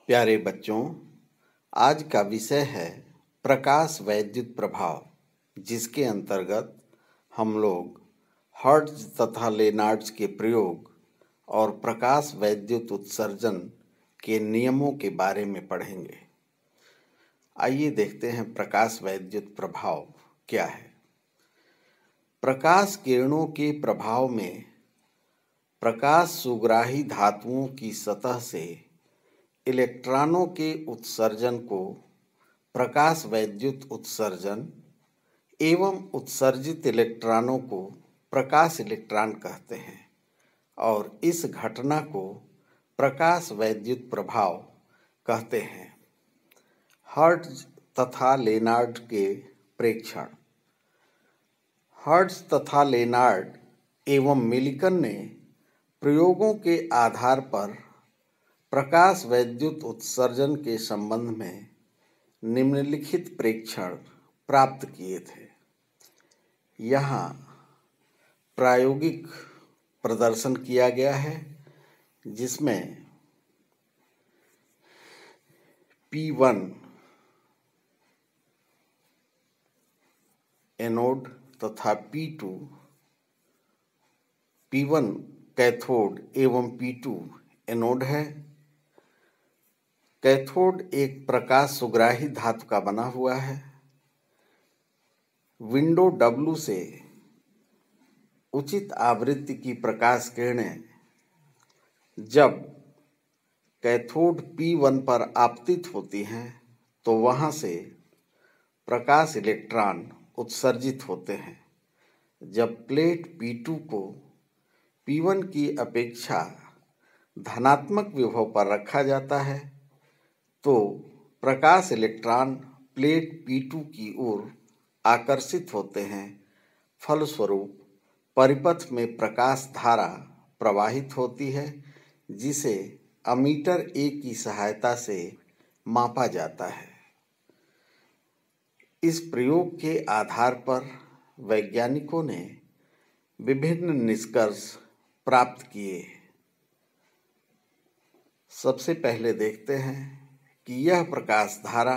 प्यारे बच्चों, आज का विषय है प्रकाश वैद्युत प्रभाव, जिसके अंतर्गत हम लोग हर्ट्ज तथा लेनार्ड्स के प्रयोग और प्रकाश वैद्युत उत्सर्जन के नियमों के बारे में पढ़ेंगे। आइए देखते हैं प्रकाश वैद्युत प्रभाव क्या है। प्रकाश किरणों के प्रभाव में प्रकाश सुग्राही धातुओं की सतह से इलेक्ट्रॉनों के उत्सर्जन को प्रकाश वैद्युत उत्सर्जन एवं उत्सर्जित इलेक्ट्रॉनों को प्रकाश इलेक्ट्रॉन कहते हैं और इस घटना को प्रकाश वैद्युत प्रभाव कहते हैं। हर्ट्ज तथा लेनार्ड के प्रेक्षण। हर्ट्ज तथा लेनार्ड एवं मिलिकन ने प्रयोगों के आधार पर प्रकाश वैद्युत उत्सर्जन के संबंध में निम्नलिखित प्रेक्षण प्राप्त किए थे। यहाँ प्रायोगिक प्रदर्शन किया गया है, जिसमें P1 एनोड तथा P1 कैथोड एवं P2 एनोड है। कैथोड एक प्रकाश सुग्राही धातु का बना हुआ है। विंडो W से उचित आवृत्ति की प्रकाश किरणें जब कैथोड P1 पर आपतित होती हैं तो वहां से प्रकाश इलेक्ट्रॉन उत्सर्जित होते हैं। जब प्लेट P2 को P1 की अपेक्षा धनात्मक विभव पर रखा जाता है तो प्रकाश इलेक्ट्रॉन प्लेट P2 की ओर आकर्षित होते हैं। फलस्वरूप परिपथ में प्रकाश धारा प्रवाहित होती है, जिसे अमीटर A की सहायता से मापा जाता है। इस प्रयोग के आधार पर वैज्ञानिकों ने विभिन्न निष्कर्ष प्राप्त किए। सबसे पहले देखते हैं कि यह प्रकाश धारा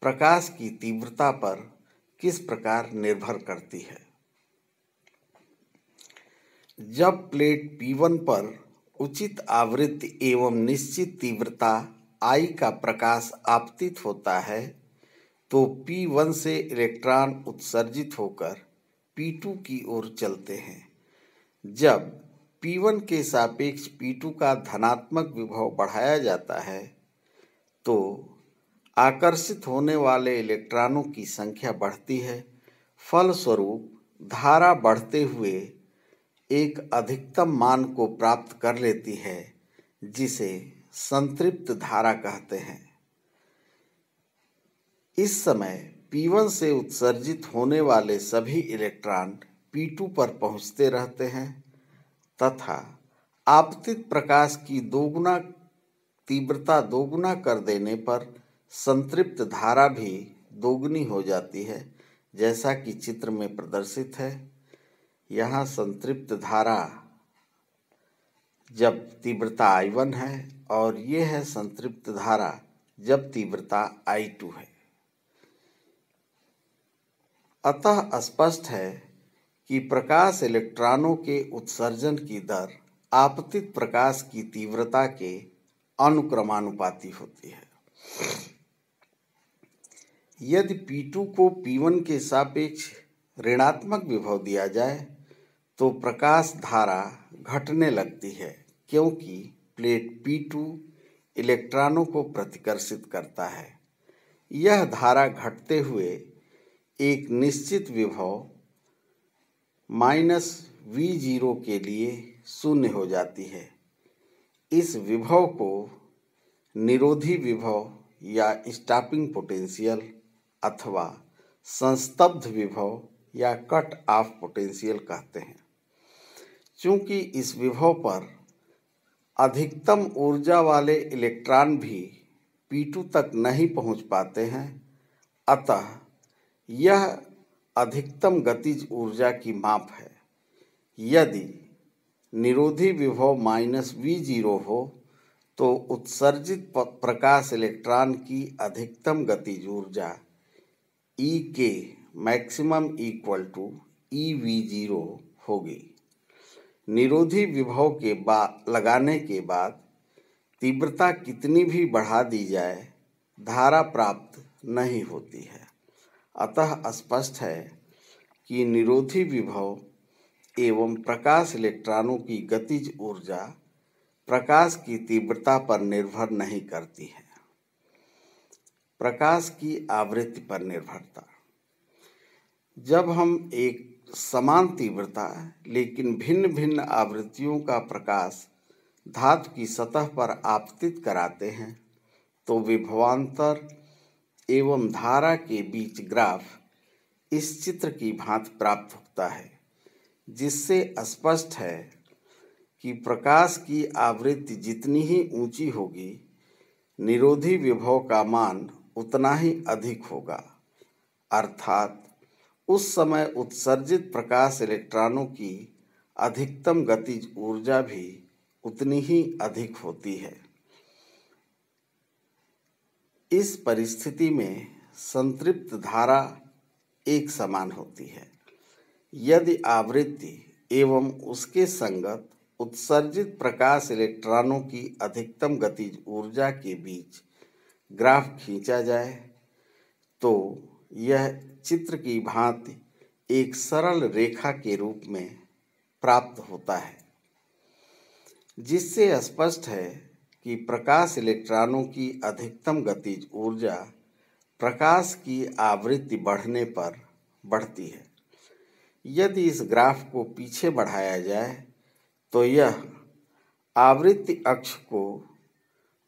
प्रकाश की तीव्रता पर किस प्रकार निर्भर करती है। जब प्लेट P1 पर उचित आवृत्ति एवं निश्चित तीव्रता I का प्रकाश आपतित होता है तो P1 से इलेक्ट्रॉन उत्सर्जित होकर P2 की ओर चलते हैं। जब P1 के सापेक्ष P2 का धनात्मक विभव बढ़ाया जाता है तो आकर्षित होने वाले इलेक्ट्रॉनों की संख्या बढ़ती है। फलस्वरूप धारा बढ़ते हुए एक अधिकतम मान को प्राप्त कर लेती है, जिसे संतृप्त धारा कहते हैं। इस समय P1 से उत्सर्जित होने वाले सभी इलेक्ट्रॉन P2 पर पहुंचते रहते हैं तथा आपतित प्रकाश की तीव्रता दोगुना कर देने पर संतृप्त धारा भी दोगुनी हो जाती है, जैसा कि चित्र में प्रदर्शित है। यहाँ संतृप्त धारा जब तीव्रता I1 है और ये है संतृप्त धारा जब तीव्रता I2 है। अतः स्पष्ट है कि प्रकाश इलेक्ट्रॉनों के उत्सर्जन की दर आपतित प्रकाश की तीव्रता के अनुक्रमानुपाती होती है। यदि P2 को P1 के सापेक्ष ऋणात्मक विभव दिया जाए तो प्रकाश धारा घटने लगती है, क्योंकि प्लेट P2 इलेक्ट्रॉनों को प्रतिकर्षित करता है। यह धारा घटते हुए एक निश्चित विभव -V0 के लिए शून्य हो जाती है। इस विभव को निरोधी विभव या स्टॉपिंग पोटेंशियल अथवा संस्तब्ध विभव या कट ऑफ पोटेंशियल कहते हैं। चूंकि इस विभव पर अधिकतम ऊर्जा वाले इलेक्ट्रॉन भी P2 तक नहीं पहुंच पाते हैं, अतः यह अधिकतम गतिज ऊर्जा की माप है। यदि निरोधी विभव -V0 हो तो उत्सर्जित प्रकाश इलेक्ट्रॉन की अधिकतम गतिज ऊर्जा ई के मैक्सिमम इक्वल टू EV0 होगी। निरोधी विभव के लगाने के बाद तीव्रता कितनी भी बढ़ा दी जाए, धारा प्राप्त नहीं होती है। अतः स्पष्ट है कि निरोधी विभव एवं प्रकाश इलेक्ट्रॉनों की गतिज ऊर्जा प्रकाश की तीव्रता पर निर्भर नहीं करती है। प्रकाश की आवृत्ति पर निर्भरता। जब हम एक समान तीव्रता लेकिन भिन्न भिन्न आवृत्तियों का प्रकाश धातु की सतह पर आपतित कराते हैं तो विभवांतर एवं धारा के बीच ग्राफ इस चित्र की भांति प्राप्त होता है, जिससे स्पष्ट है कि प्रकाश की आवृत्ति जितनी ही ऊंची होगी, निरोधी विभव का मान उतना ही अधिक होगा। अर्थात उस समय उत्सर्जित प्रकाश इलेक्ट्रॉनों की अधिकतम गतिज ऊर्जा भी उतनी ही अधिक होती है। इस परिस्थिति में संतृप्त धारा एक समान होती है। यदि आवृत्ति एवं उसके संगत उत्सर्जित प्रकाश इलेक्ट्रॉनों की अधिकतम गतिज ऊर्जा के बीच ग्राफ खींचा जाए तो यह चित्र की भांति एक सरल रेखा के रूप में प्राप्त होता है, जिससे स्पष्ट है कि प्रकाश इलेक्ट्रॉनों की अधिकतम गतिज ऊर्जा प्रकाश की आवृत्ति बढ़ने पर बढ़ती है। यदि इस ग्राफ को पीछे बढ़ाया जाए तो यह आवृत्ति अक्ष को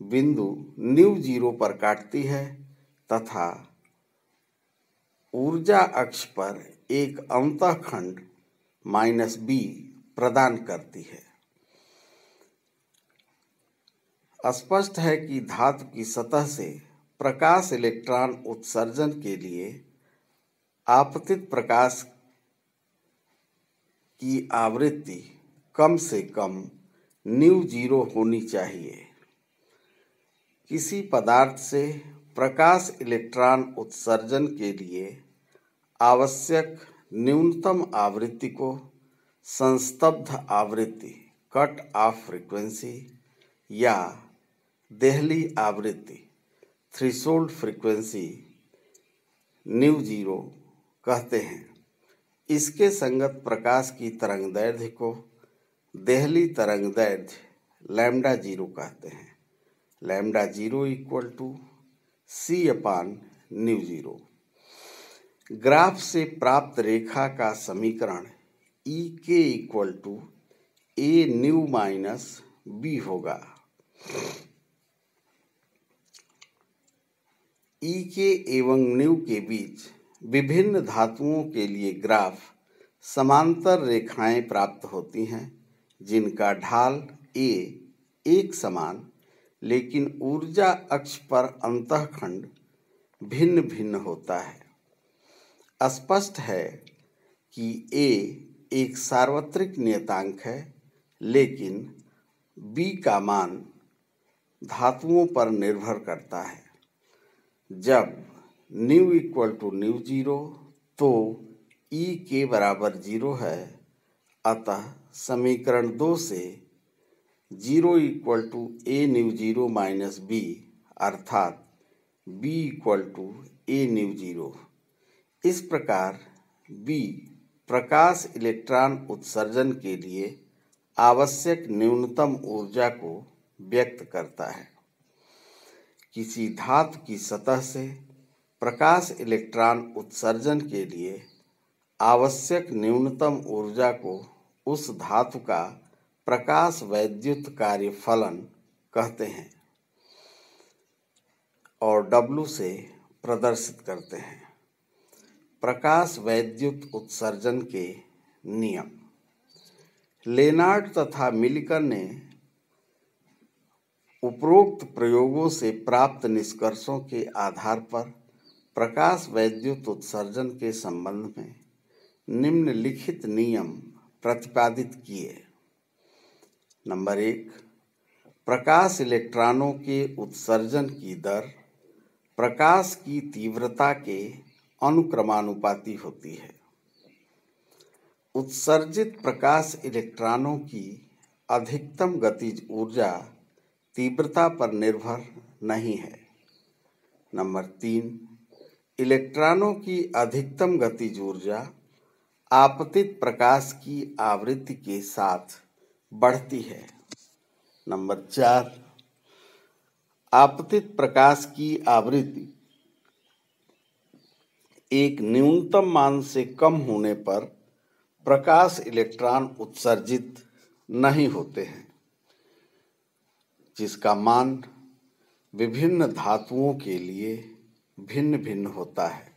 बिंदु ν0 पर काटती है तथा ऊर्जा अक्ष पर एक अंतःखंड -B प्रदान करती है। स्पष्ट है कि धातु की सतह से प्रकाश इलेक्ट्रॉन उत्सर्जन के लिए आपतित प्रकाश की आवृत्ति कम से कम ν0 होनी चाहिए। किसी पदार्थ से प्रकाश इलेक्ट्रॉन उत्सर्जन के लिए आवश्यक न्यूनतम आवृत्ति को संस्तब्ध आवृत्ति कट ऑफ फ्रीक्वेंसी या देहली आवृत्ति थ्रेशोल्ड फ्रीक्वेंसी ν0 कहते हैं। इसके संगत प्रकाश की तरंगदैर्ध्य को देहली तरंगदैर्ध्य λ0 कहते हैं। λ0 इक्वल टू c/ν0। ग्राफ से प्राप्त रेखा का समीकरण EK इक्वल टू A⁻B होगा। EK एवं ν के बीच विभिन्न धातुओं के लिए ग्राफ समांतर रेखाएं प्राप्त होती हैं, जिनका ढाल A एक समान लेकिन ऊर्जा अक्ष पर अंतःखंड भिन्न भिन्न होता है। स्पष्ट है कि A एक सार्वत्रिक नियतांक है, लेकिन B का मान धातुओं पर निर्भर करता है। जब ν इक्वल टू ν0 तो EK बराबर 0 है, अतः समीकरण 2 से 0 इक्वल टू A⁻0 B अर्थात B इक्वल टू A⁻0। इस प्रकार B प्रकाश इलेक्ट्रॉन उत्सर्जन के लिए आवश्यक न्यूनतम ऊर्जा को व्यक्त करता है। किसी धातु की सतह से प्रकाश इलेक्ट्रॉन उत्सर्जन के लिए आवश्यक न्यूनतम ऊर्जा को उस धातु का प्रकाश वैद्युत कार्य फलन कहते हैं और W से प्रदर्शित करते हैं। प्रकाश वैद्युत उत्सर्जन के नियम। लेनार्ड तथा मिलिकन ने उपरोक्त प्रयोगों से प्राप्त निष्कर्षों के आधार पर प्रकाश वैद्युत उत्सर्जन के संबंध में निम्नलिखित नियम प्रतिपादित किए। नंबर 1, प्रकाश इलेक्ट्रॉनों के उत्सर्जन की दर प्रकाश की तीव्रता के अनुक्रमानुपाती होती है। उत्सर्जित प्रकाश इलेक्ट्रॉनों की अधिकतम गतिज ऊर्जा तीव्रता पर निर्भर नहीं है। नंबर 3, इलेक्ट्रॉनों की अधिकतम गतिज ऊर्जा आपतित प्रकाश की आवृत्ति के साथ बढ़ती है। नंबर 4, आपतित प्रकाश की आवृत्ति एक न्यूनतम मान से कम होने पर प्रकाश इलेक्ट्रॉन उत्सर्जित नहीं होते हैं, जिसका मान विभिन्न धातुओं के लिए भिन्न भिन्न होता है।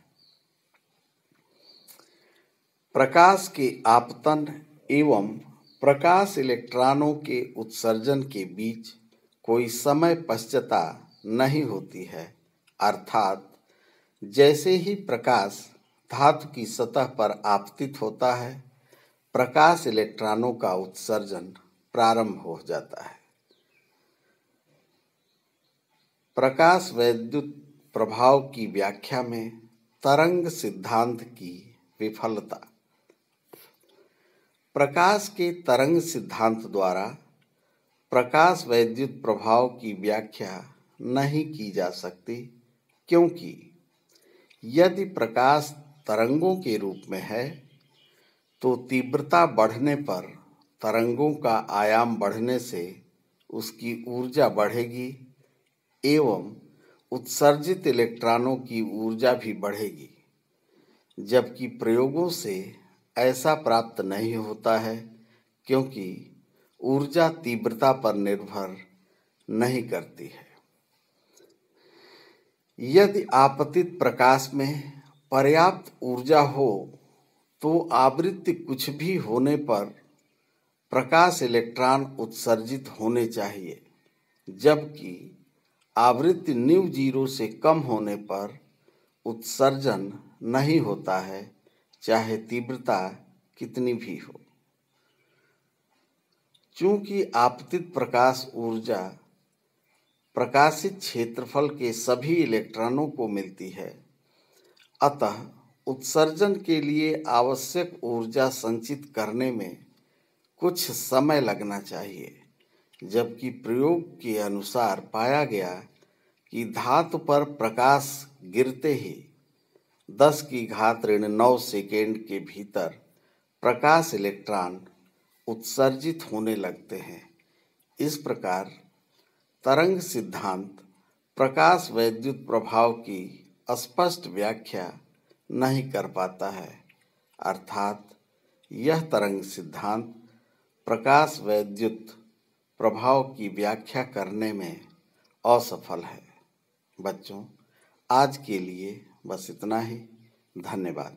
प्रकाश के आपतन एवं प्रकाश इलेक्ट्रॉनों के उत्सर्जन के बीच कोई समय पश्चता नहीं होती है, अर्थात जैसे ही प्रकाश धातु की सतह पर आपतित होता है, प्रकाश इलेक्ट्रॉनों का उत्सर्जन प्रारंभ हो जाता है। प्रकाश वैद्युत प्रभाव की व्याख्या में तरंग सिद्धांत की विफलता। प्रकाश के तरंग सिद्धांत द्वारा प्रकाश वैद्युत प्रभाव की व्याख्या नहीं की जा सकती, क्योंकि यदि प्रकाश तरंगों के रूप में है तो तीव्रता बढ़ने पर तरंगों का आयाम बढ़ने से उसकी ऊर्जा बढ़ेगी एवं उत्सर्जित इलेक्ट्रॉनों की ऊर्जा भी बढ़ेगी, जबकि प्रयोगों से ऐसा प्राप्त नहीं होता है, क्योंकि ऊर्जा तीव्रता पर निर्भर नहीं करती है। यदि आपतित प्रकाश में पर्याप्त ऊर्जा हो तो आवृत्ति कुछ भी होने पर प्रकाश इलेक्ट्रॉन उत्सर्जित होने चाहिए, जबकि आवृत्ति ν0 से कम होने पर उत्सर्जन नहीं होता है, चाहे तीव्रता कितनी भी हो। चूंकि आपतित प्रकाश ऊर्जा प्रकाशित क्षेत्रफल के सभी इलेक्ट्रॉनों को मिलती है, अतः उत्सर्जन के लिए आवश्यक ऊर्जा संचित करने में कुछ समय लगना चाहिए, जबकि प्रयोग के अनुसार पाया गया कि धातु पर प्रकाश गिरते ही 10⁻⁹ सेकेंड के भीतर प्रकाश इलेक्ट्रॉन उत्सर्जित होने लगते हैं। इस प्रकार तरंग सिद्धांत प्रकाश वैद्युत प्रभाव की स्पष्ट व्याख्या नहीं कर पाता है, अर्थात यह तरंग सिद्धांत प्रकाश वैद्युत प्रभाव की व्याख्या करने में असफल है। बच्चों, आज के लिए बस इतना ही। धन्यवाद।